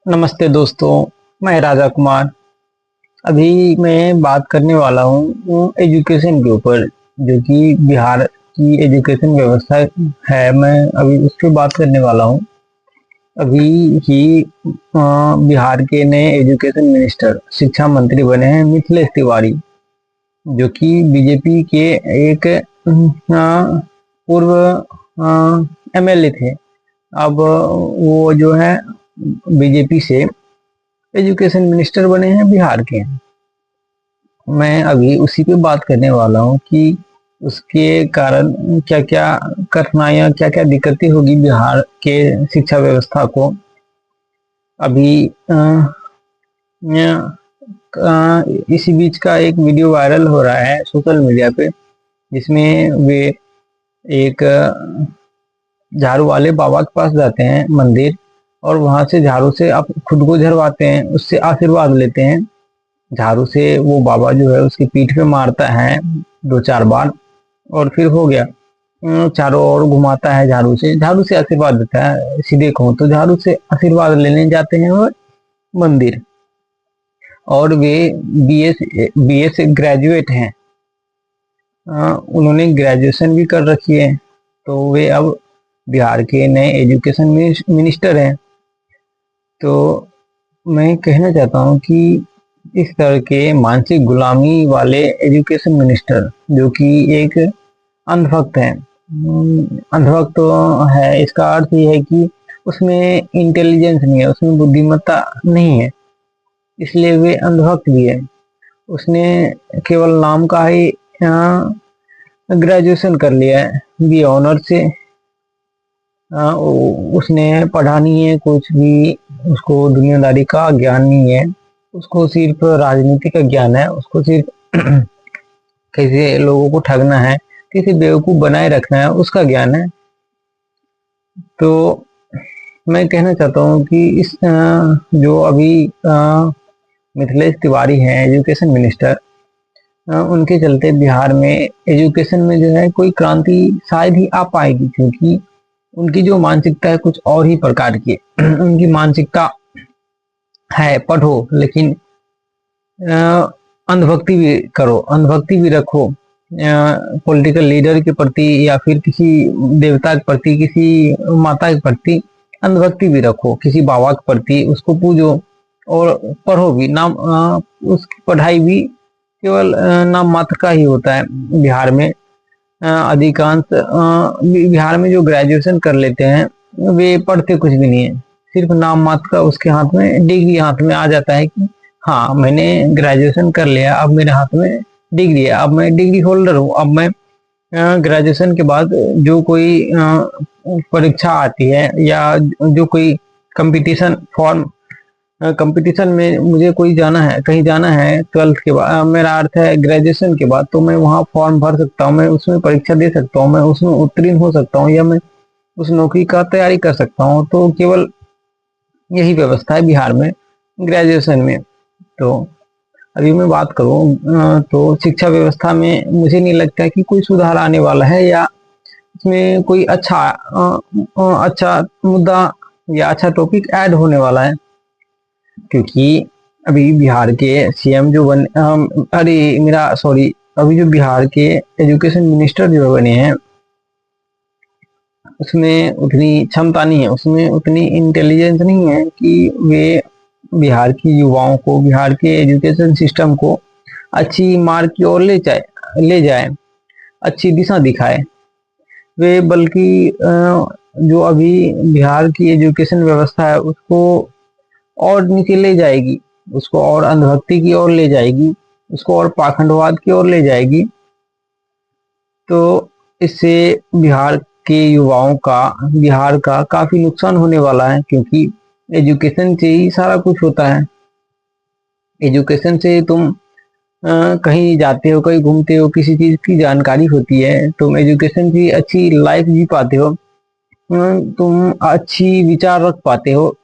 नमस्ते दोस्तों। मैं राजा कुमार। अभी मैं बात करने वाला हूँ एजुकेशन के ऊपर, जो कि बिहार की एजुकेशन व्यवस्था है। मैं अभी उस पर बात करने वाला हूँ। अभी ही बिहार के नए एजुकेशन मिनिस्टर शिक्षा मंत्री बने हैं मिथिलेश तिवारी, जो कि बीजेपी के एक पूर्व एमएलए थे। अब वो जो है बीजेपी से एजुकेशन मिनिस्टर बने हैं बिहार के। मैं अभी उसी पे बात करने वाला हूँ कि उसके कारण क्या क्या कठिनाइयाँ, क्या क्या दिक्कतें होगी बिहार के शिक्षा व्यवस्था को। अभी इसी बीच का एक वीडियो वायरल हो रहा है सोशल मीडिया पे, जिसमें वे एक झाड़ू वाले बाबा के पास जाते हैं मंदिर, और वहां से झाड़ू से आप खुद को झड़वाते हैं, उससे आशीर्वाद लेते हैं। झाड़ू से वो बाबा जो है उसकी पीठ पे मारता है 2-4 बार, और फिर हो गया। चारों ओर घुमाता है झाड़ू से आशीर्वाद देता है। सीधे कहूँ तो झाड़ू से आशीर्वाद लेने जाते हैं वो मंदिर। और वे बीएस ग्रेजुएट हैं। उन्होंने ग्रेजुएशन भी कर रखी है। तो वे अब बिहार के नए एजुकेशन मिनिस्टर हैं। तो मैं कहना चाहता हूँ कि इस तरह के मानसिक गुलामी वाले एजुकेशन मिनिस्टर, जो कि एक अंधभक्त है। अंधभक्त तो है, इसका अर्थ ये है कि उसमें इंटेलिजेंस नहीं है, उसमें बुद्धिमत्ता नहीं है, इसलिए वे अंधभक्त भी है। उसने केवल नाम का ही ग्रेजुएशन कर लिया है, बी ऑनर से। उसने पढ़ा नहीं है कुछ भी, उसको दुनियादारी का ज्ञान नहीं है, उसको सिर्फ राजनीति का ज्ञान है। उसको सिर्फ कैसे लोगों को ठगना है, कैसे बेवकूफ बनाए रखना है, उसका ज्ञान है। तो मैं कहना चाहता हूँ कि इस जो अभी मिथिलेश तिवारी हैं एजुकेशन मिनिस्टर, उनके चलते बिहार में एजुकेशन में जो है कोई क्रांति शायद ही आ पाएगी, क्योंकि उनकी जो मानसिकता है कुछ और ही प्रकार की है। उनकी मानसिकता है पढ़ो, लेकिन अंधभक्ति भी करो, अंधभक्ति भी रखो। पॉलिटिकल लीडर के प्रति या फिर किसी देवता के प्रति, किसी माता के प्रति अंधभक्ति भी रखो, किसी बाबा के प्रति उसको पूजो, और पढ़ो भी। नाम उसकी पढ़ाई भी केवल नाम मात्र का ही होता है बिहार में। अधिकांश बिहार में जो ग्रेजुएशन कर लेते हैं वे पढ़ते कुछ भी नहीं है, सिर्फ नाम मात्र का उसके हाथ में डिग्री हाथ में आ जाता है कि हाँ मैंने ग्रेजुएशन कर लिया, अब मेरे हाथ में डिग्री है, अब मैं डिग्री होल्डर हूँ। अब मैं ग्रेजुएशन के बाद जो कोई परीक्षा आती है या जो कोई कंपटीशन फॉर्म, कंपटीशन में मुझे कोई जाना है, कहीं जाना है 12th के बाद, मेरा अर्थ है ग्रेजुएशन के बाद, तो मैं वहाँ फॉर्म भर सकता हूँ, मैं उसमें परीक्षा दे सकता हूँ, मैं उसमें उत्तीर्ण हो सकता हूँ, या मैं उस नौकरी का तैयारी कर सकता हूँ। तो केवल यही व्यवस्था है बिहार में ग्रेजुएशन में। तो अभी मैं बात करूँ तो शिक्षा व्यवस्था में मुझे नहीं लगता कि कोई सुधार आने वाला है, या इसमें कोई अच्छा मुद्दा या अच्छा टॉपिक ऐड होने वाला है। क्योंकि अभी बिहार के सीएम जो बने, अरे मेरा सॉरी, अभी जो बिहार के एजुकेशन मिनिस्टर जो बने हैं उसमें उतनी क्षमता नहीं है, उसमें उतनी इंटेलिजेंस नहीं है कि वे बिहार की युवाओं को, बिहार के एजुकेशन सिस्टम को अच्छी मार्ग की ओर ले जाए, अच्छी दिशा दिखाए। वे बल्कि जो अभी बिहार की एजुकेशन व्यवस्था है उसको और नीचे ले जाएगी, उसको और अंधभक्ति की ओर ले जाएगी, उसको और पाखंडवाद की ओर ले जाएगी। तो इससे बिहार के युवाओं का, बिहार का काफी नुकसान होने वाला है, क्योंकि एजुकेशन से ही सारा कुछ होता है। एजुकेशन से तुम कहीं जाते हो, कहीं घूमते हो, किसी चीज की जानकारी होती है, तुम एजुकेशन से अच्छी लाइफ जी पाते हो, तुम अच्छी विचार रख पाते हो,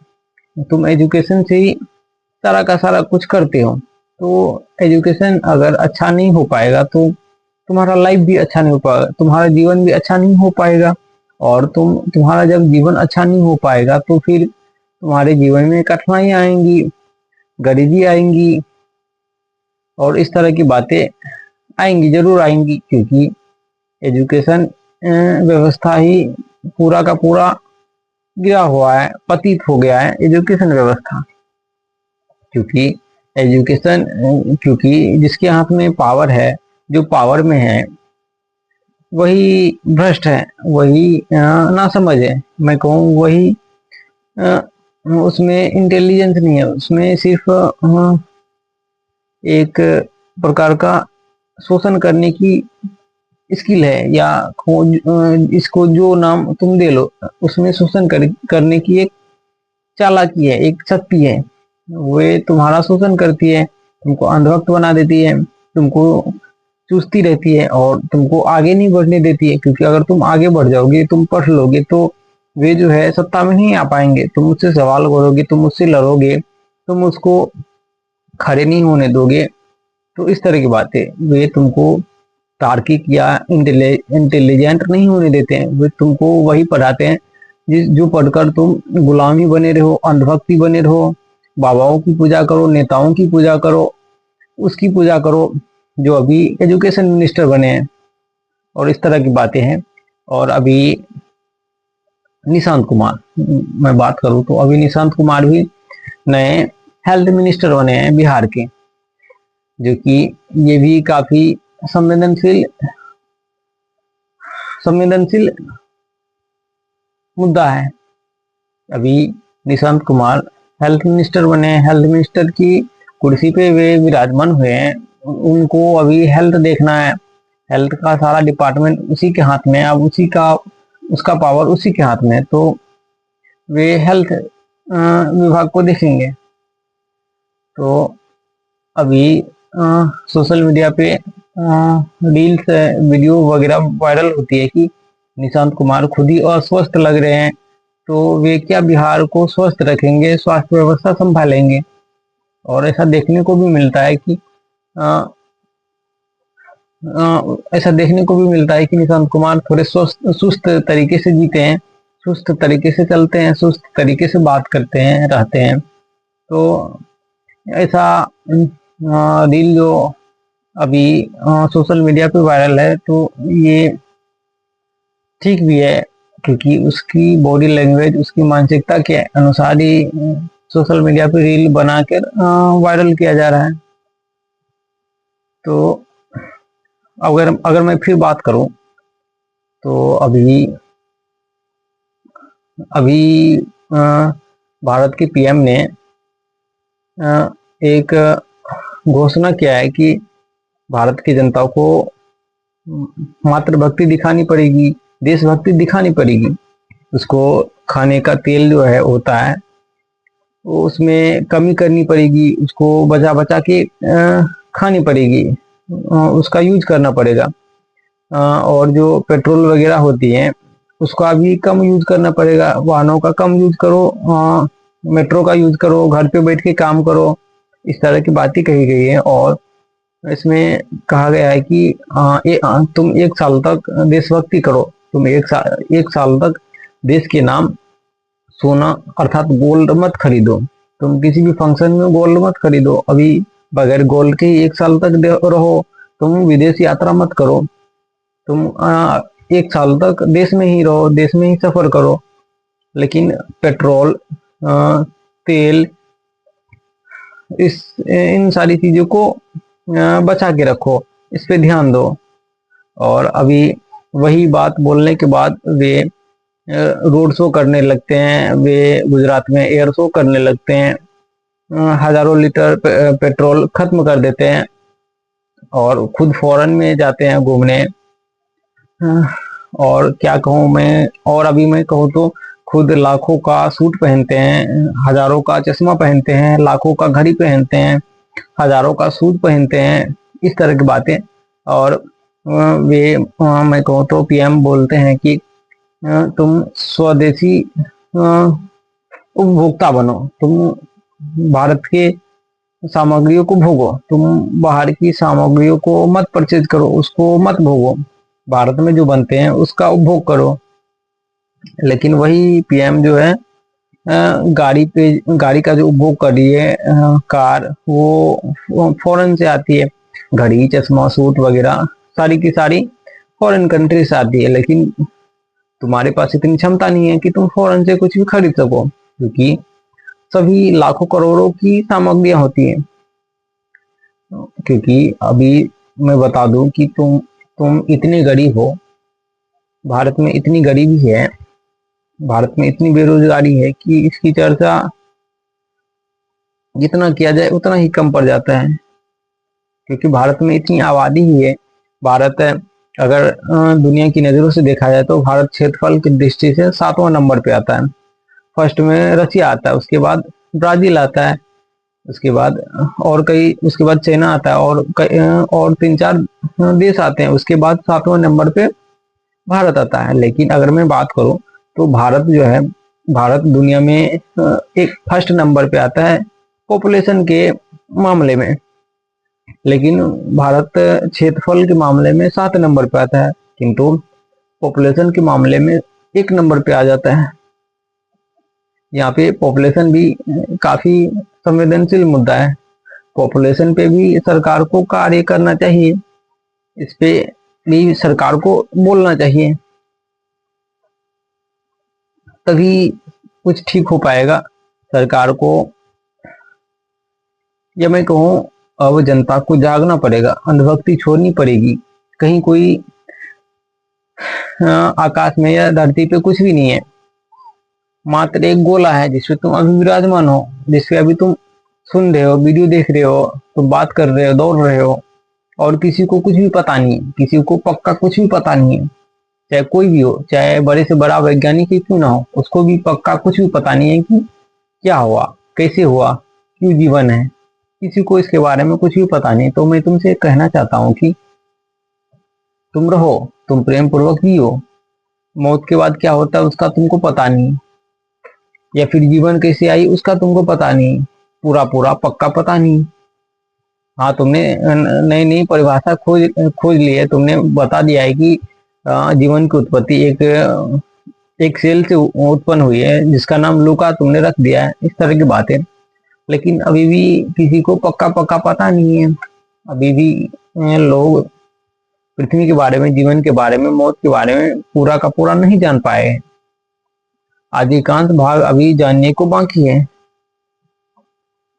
तुम एजुकेशन से ही सारा का सारा कुछ करते हो। तो एजुकेशन अगर अच्छा नहीं हो पाएगा तो तुम्हारा लाइफ भी अच्छा नहीं हो पाएगा, तुम्हारा जीवन भी अच्छा नहीं हो पाएगा। और तुम्हारा जब जीवन अच्छा नहीं हो पाएगा तो फिर तुम्हारे जीवन में कठिनाइयां आएंगी, गरीबी आएंगी और इस तरह की बातें आएंगी, जरूर आएंगी, क्योंकि एजुकेशन व्यवस्था ही पूरा का पूरा गिरा हुआ है, पतित हो गया है एजुकेशन व्यवस्था। क्योंकि एजुकेशन, क्योंकि जिसके हाथ में पावर है, जो पावर में है, वही भ्रष्ट है, वही ना समझ है, मैं कहूँ वही अ, उसमें इंटेलिजेंस नहीं है, उसमें सिर्फ एक प्रकार का शोषण करने की स्किल है, या इसको जो नाम तुम दे लो, उसमें शोषण करने की एक चालाकी है, एक शक्ति है। वे तुम्हारा शोषण करती है, तुमको अंधभक्त बना देती है, तुमको चूसती रहती है और तुमको आगे नहीं बढ़ने देती है। क्योंकि अगर तुम आगे बढ़ जाओगे, तुम पढ़ लोगे, तो वे जो है सत्ता में नहीं आ पाएंगे। तुम मुझसे सवाल करोगे, तुम मुझसे लड़ोगे, तुम उसको खड़े नहीं होने दोगे। तो इस तरह की बातें वे तुमको तार्किक या इंटेलिजेंट नहीं होने देते हैं। वे तुमको वही पढ़ाते हैं जो पढ़कर तुम गुलामी बने रहो, अंधभक्ति बने रहो, बाबाओं की पूजा करो, नेताओं की पूजा करो, उसकी पूजा करो जो अभी एजुकेशन मिनिस्टर बने हैं, और इस तरह की बातें हैं। और अभी निशांत कुमार, मैं बात करूं तो अभी निशांत कुमार भी नए हेल्थ मिनिस्टर बने हैं बिहार के, जो कि ये भी काफी संवेदनशील संवेदनशील मुद्दा है। अभी निशांत कुमार हेल्थ मिनिस्टर बने हैं, हेल्थ मिनिस्टर की कुर्सी पे वे विराजमान हुए हैं। उनको अभी हेल्थ देखना है, हेल्थ का सारा डिपार्टमेंट उसी के हाथ में है, अब उसका पावर उसी के हाथ में है, तो वे हेल्थ विभाग को देखेंगे। तो अभी सोशल मीडिया पे रील्स वीडियो वगैरह वायरल होती है कि निशांत कुमार खुद ही अस्वस्थ लग रहे हैं, तो वे क्या बिहार को स्वस्थ रखेंगे, स्वास्थ्य व्यवस्था संभालेंगे। और ऐसा देखने को भी मिलता है कि निशांत कुमार थोड़े सुस्त तरीके से जीते हैं, सुस्त तरीके से चलते हैं, सुस्त तरीके से बात करते हैं, रहते हैं। तो ऐसा रील जो अभी सोशल मीडिया पे वायरल है, तो ये ठीक भी है, क्योंकि उसकी बॉडी लैंग्वेज, उसकी मानसिकता के अनुसार ही सोशल मीडिया पे रील बनाकर वायरल किया जा रहा है। तो अगर मैं फिर बात करूं तो अभी अभी भारत के पीएम ने एक घोषणा किया है कि भारत की जनता को मातृभक्ति दिखानी पड़ेगी, देशभक्ति दिखानी पड़ेगी। उसको खाने का तेल जो है होता है, वो उसमें कमी करनी पड़ेगी, उसको बचा बचा के खानी पड़ेगी, उसका यूज करना पड़ेगा। और जो पेट्रोल वगैरह होती है उसका भी कम यूज करना पड़ेगा, वाहनों का कम यूज करो, मेट्रो का यूज करो, घर पे बैठ के काम करो, इस तरह की बातें कही गई है। और इसमें कहा गया है कि तुम एक साल तक देशभक्ति करो, तुम एक साल तक देश के नाम सोना अर्थात गोल्ड मत खरीदो, तुम किसी भी फंक्शन में गोल्ड मत खरीदो, अभी बगैर गोल्ड के ही एक साल तक रहो, तुम विदेश यात्रा मत करो, तुम एक साल तक देश में ही रहो, देश में ही सफर करो। लेकिन पेट्रोल, तेल, इन सारी चीजों को बचा के रखो, इस पे ध्यान दो। और अभी वही बात बोलने के बाद वे रोड शो करने लगते हैं, वे गुजरात में एयर शो करने लगते हैं, हजारों लीटर पेट्रोल खत्म कर देते हैं और खुद फॉरेन में जाते हैं घूमने। और क्या कहूँ मैं, और अभी मैं कहूँ तो खुद लाखों का सूट पहनते हैं, हजारों का चश्मा पहनते हैं, लाखों का घड़ी पहनते हैं, हजारों का सूट पहनते हैं, इस तरह की बातें। और वे मैं कहूँ तो पीएम बोलते हैं कि तुम स्वदेशी उपभोक्ता बनो, तुम भारत के सामग्रियों को भोगो, तुम बाहर की सामग्रियों को मत परचेज करो, उसको मत भोगो, भारत में जो बनते हैं उसका उपभोग करो। लेकिन वही पीएम जो है गाड़ी का जो उपभोग कर रही है, कार, वो फॉरेन से आती है। घड़ी, चश्मा, सूट वगैरह सारी की सारी फॉरेन कंट्री से आती है। लेकिन तुम्हारे पास इतनी क्षमता नहीं है कि तुम फॉरेन से कुछ भी खरीद सको, क्योंकि सभी लाखों करोड़ों की सामग्रियां होती हैं। क्योंकि अभी मैं बता दूं कि तुम इतने गरीब हो, भारत में इतनी गरीबी है, भारत में इतनी बेरोजगारी है कि इसकी चर्चा जितना किया जाए उतना ही कम पड़ जाता है। क्योंकि भारत में इतनी आबादी ही है। भारत अगर दुनिया की नजरों से देखा जाए तो भारत क्षेत्रफल की दृष्टि से 7वां नंबर पे आता है। फर्स्ट में रसिया आता है, उसके बाद ब्राजील आता है, उसके बाद उसके बाद चाइना आता है, और 3-4 देश आते हैं। उसके बाद 7वां नंबर पे भारत आता है। लेकिन अगर मैं बात करूं तो भारत जो है, भारत दुनिया में एक फर्स्ट नंबर पे आता है पॉपुलेशन के मामले में। लेकिन भारत क्षेत्रफल के मामले में 7 नंबर पे आता है, किंतु पॉपुलेशन के मामले में 1 नंबर पे आ जाता है। यहाँ पे पॉपुलेशन भी काफी संवेदनशील मुद्दा है। पॉपुलेशन पे भी सरकार को कार्य करना चाहिए, इस पे भी सरकार को बोलना चाहिए, तभी कुछ ठीक हो पाएगा। सरकार को, या मैं कहूँ, अब जनता को जागना पड़ेगा, अंधभक्ति छोड़नी पड़ेगी। कहीं कोई आकाश में या धरती पे कुछ भी नहीं है, मात्र एक गोला है जिसपे तुम अभी विराजमान हो, जिसपे अभी तुम सुन रहे हो, वीडियो देख रहे हो, तुम बात कर रहे हो, दौड़ रहे हो, और किसी को कुछ भी पता नहीं है, किसी को पक्का कुछ भी पता नहीं है। चाहे कोई भी हो, चाहे बड़े से बड़ा वैज्ञानिक ही क्यों ना हो, उसको भी पक्का कुछ भी पता नहीं है कि क्या हुआ, कैसे हुआ, क्यों जीवन है, किसी को इसके बारे में कुछ भी पता नहीं। तो मैं तुमसे कहना चाहता हूँ कि तुम रहो, तुम प्रेम पूर्वक जियो। मौत के बाद क्या होता है उसका तुमको पता नहीं, या फिर जीवन कैसे आई उसका तुमको पता नहीं, पूरा पूरा पक्का पता नहीं। हाँ, तुमने नई नई परिभाषा खोज खोज ली है, तुमने बता दिया है कि जीवन की उत्पत्ति एक सेल से उत्पन्न हुई है, जिसका नाम लूका तुमने रख दिया है, इस तरह की बातें। लेकिन अभी भी किसी को पक्का पक्का पता नहीं है। अभी भी लोग पृथ्वी के बारे में, जीवन के बारे में, मौत के बारे में पूरा का पूरा नहीं जान पाए हैं। अधिकांश भाग अभी जानने को बाकी है।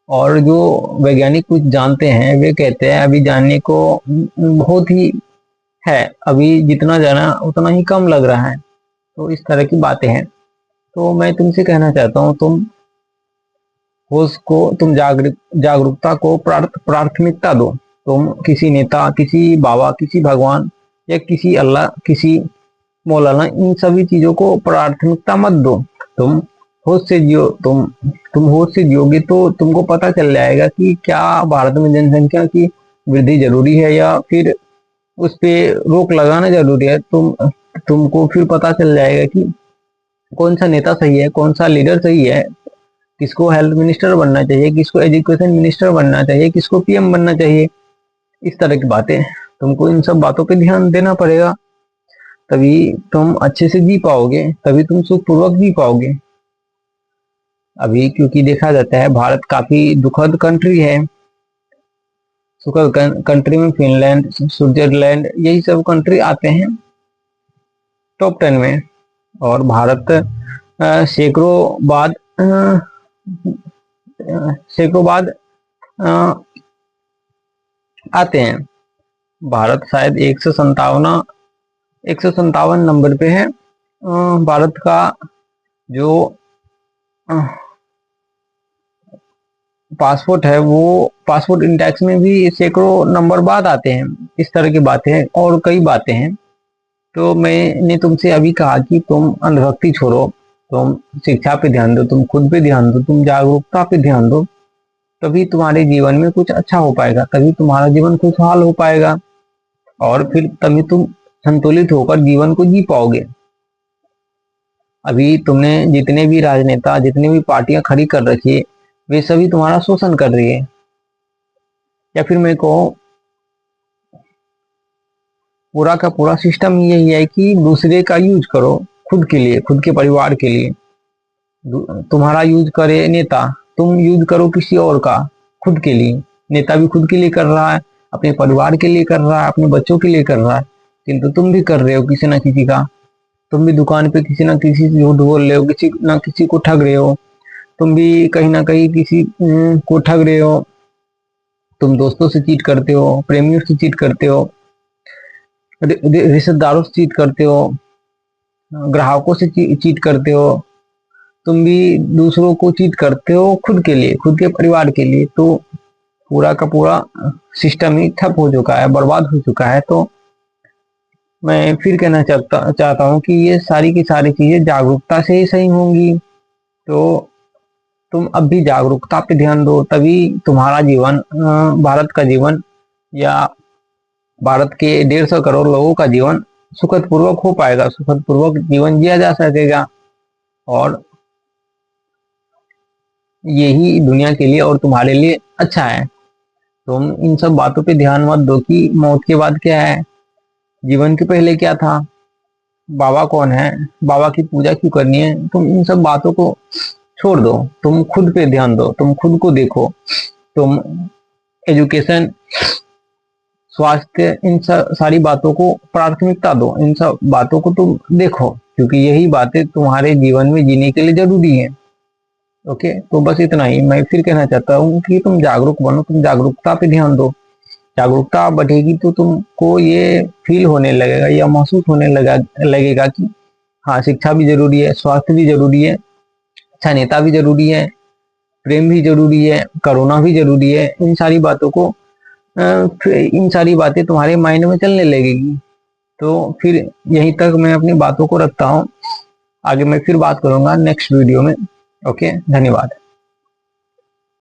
और जो वैज्ञानिक कुछ जानते हैं वे कहते हैं अभी जानने को बहुत ही है, अभी जितना जाना उतना ही कम लग रहा है। तो इस तरह की बातें हैं। तो मैं तुमसे कहना चाहता हूँ, तुम जागरूकता को प्राथमिकता दो। तुम किसी नेता, किसी बाबा, किसी भगवान, या किसी अल्लाह, किसी मौलाना, इन सभी चीजों को प्राथमिकता मत दो। तुम होश से जियो। तुम होश से जियोगे तो तुमको पता चल जाएगा कि क्या भारत में जनसंख्या की वृद्धि जरूरी है या फिर उस पे रोक लगाना जरूरी है। तुमको फिर पता चल जाएगा कि कौन सा नेता सही है, कौन सा लीडर सही है, किसको हेल्थ मिनिस्टर बनना चाहिए, किसको एजुकेशन मिनिस्टर बनना चाहिए, किसको पीएम बनना चाहिए। इस तरह की बातें, तुमको इन सब बातों पे ध्यान देना पड़ेगा, तभी तुम अच्छे से जी पाओगे, तभी तुम सुखपूर्वक जी पाओगे। अभी क्योंकि देखा जाता है भारत काफी दुखद कंट्री है। सुखद कंट्री में फिनलैंड, स्विट्जरलैंड, यही सब कंट्री आते हैं टॉप 10 में। और भारत सैकड़ों बाद आते हैं। भारत शायद 157 नंबर पे है। भारत का जो पासपोर्ट है, वो पासपोर्ट इंडेक्स में भी सैकड़ों नंबर बाद आते हैं। इस तरह की बातें हैं और कई बातें हैं। तो मैंने तुमसे अभी कहा कि तुम अंधभक्ति छोड़ो, तुम शिक्षा पे ध्यान दो, तुम खुद पे ध्यान दो, तुम जागरूकता पे ध्यान दो, तभी तुम्हारे जीवन में कुछ अच्छा हो पाएगा, तभी तुम्हारा जीवन खुशहाल हो पाएगा, और फिर तभी तुम संतुलित होकर जीवन को जी पाओगे। अभी तुमने जितने भी राजनेता, जितनी भी पार्टियां खड़ी कर रखी है, वे सभी तुम्हारा शोषण कर रही है। या फिर मैं कहूँ, पूरा का पूरा सिस्टम यही है कि दूसरे का यूज करो खुद के लिए, खुद के परिवार के लिए। तुम्हारा यूज करे नेता, तुम यूज करो किसी और का, खुद के लिए। नेता भी खुद के लिए कर रहा है, अपने परिवार के लिए कर रहा है, अपने बच्चों के लिए कर रहा है, किंतु तुम भी कर रहे हो किसी ना किसी का। तुम भी दुकान पे किसी ना किसी से झूठ बोल रहे हो, किसी ना किसी को ठग रहे हो, तुम भी कहीं ना कहीं किसी को ठग रहे हो। तुम दोस्तों से चीट करते हो, प्रेमियों से चीट करते हो, रिश्तेदारों से चीट करते हो, ग्राहकों से चीट करते हो। तुम भी दूसरों को चीट करते हो खुद के लिए, खुद के परिवार के लिए। तो पूरा का पूरा सिस्टम ही ठप हो चुका है, बर्बाद हो चुका है। तो मैं फिर कहना चाहता हूँ कि ये सारी की सारी चीजें जागरूकता से ही सही होंगी। तो तुम अब भी जागरूकता पे ध्यान दो, तभी तुम्हारा जीवन, भारत का जीवन या भारत के 150 करोड़ लोगों का जीवन सुखद पूर्वक हो पाएगा, सुखद पूर्वक जीवन जिया जा सकेगा। और यही दुनिया के लिए और तुम्हारे लिए अच्छा है। तुम इन सब बातों पे ध्यान मत दो कि मौत के बाद क्या है, जीवन के पहले क्या था, बाबा कौन है, बाबा की पूजा क्यों करनी है। तुम इन सब बातों को छोड़ दो, तुम खुद पे ध्यान दो, तुम खुद को देखो। तुम एजुकेशन, स्वास्थ्य, इन सारी बातों को प्राथमिकता दो, इन सब बातों को तुम देखो, क्योंकि यही बातें तुम्हारे जीवन में जीने के लिए जरूरी है। ओके, तो बस इतना ही मैं फिर कहना चाहता हूँ कि तुम जागरूक बनो, तुम जागरूकता पे ध्यान दो। जागरूकता बढ़ेगी तो तुमको ये फील होने लगेगा या महसूस होने लगेगा कि हाँ, शिक्षा भी जरूरी है, स्वास्थ्य भी जरूरी है, अच्छा नेता भी जरूरी है, प्रेम भी जरूरी है, करुणा भी जरूरी है। इन सारी बातों को इन सारी बातें तुम्हारे माइंड में चलने लगेगी। तो फिर यहीं तक मैं अपनी बातों को रखता हूँ, आगे मैं फिर बात करूंगा नेक्स्ट वीडियो में। ओके, धन्यवाद।